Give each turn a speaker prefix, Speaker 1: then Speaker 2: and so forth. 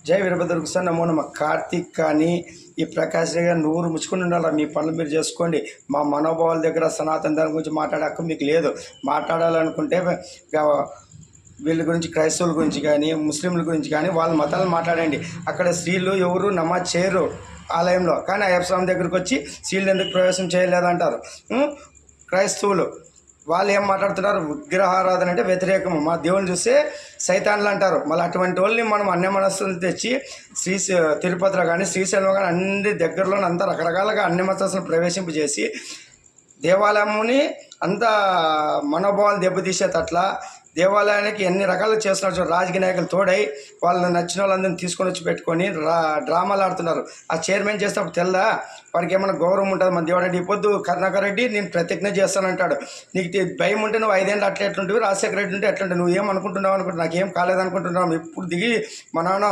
Speaker 1: జై వీరభద్రకు సార్ నమో నమ. కార్తీక్ కానీ ఈ ప్రకాష్ గారు నూరు ముచ్చుకుని ఉండాలి. మీ పనులు మీరు చేసుకోండి. మా మనోభావాల దగ్గర సనాతన ధర్మం గురించి మాట్లాడే హక్కు మీకు లేదు. మాట్లాడాలనుకుంటే వీళ్ళ గురించి, క్రైస్తవుల గురించి కానీ ముస్లింల గురించి కానీ వాళ్ళ మతాలను మాట్లాడండి. అక్కడ స్త్రీలు ఎవరు నమాజ్ చేయరు ఆలయంలో, కానీ అయ్యప్ప స్వామి దగ్గరికి వచ్చి స్త్రీలు ఎందుకు ప్రవేశం చేయలేదంటారు. క్రైస్తవులు వాళ్ళు ఏం మాట్లాడుతున్నారు, విగ్రహారాధన అంటే వ్యతిరేకము, మా దేవుని చూస్తే సైతాన్లు అంటారు. మళ్ళీ అటువంటి వాళ్ళని మనం అన్య మనస్సులు తెచ్చి తిరుపతిలో కానీ శ్రీశైలంలో కానీ అన్ని దగ్గరలోనే అంతా రకరకాలుగా అన్య మనస్సులను ప్రవేశింపజేసి దేవాలయముని అంత మనోభావాలు దెబ్బతీసేటట్ల దేవాలయానికి ఎన్ని రకాలు చేస్తున్నారు. రాజకీయ నాయకులు తోడై వాళ్ళని నచ్చిన వాళ్ళందరినీ తీసుకొని వచ్చి పెట్టుకొని డ్రామాలు ఆడుతున్నారు. ఆ చైర్మన్ చేసినప్పుడు తెల్దా వాడికి ఏమైనా గౌరవం ఉంటుంది. మన దేవుడు అంటే పొద్దు కరుణాకర్ రెడ్డి నేను ప్రతిజ్ఞ చేస్తానంటాడు. నీకు భయం ఉంటే నువ్వు 5 ఏళ్ళు అట్లా ఎట్లుంటుంది, రాజశేఖర రెడ్డి ఉంటే ఎట్లుంటే నువ్వు ఏమనుకుంటున్నావు నాకేం కాలేదనుకుంటున్నావు. ఇప్పుడు దిగి మా నాన్న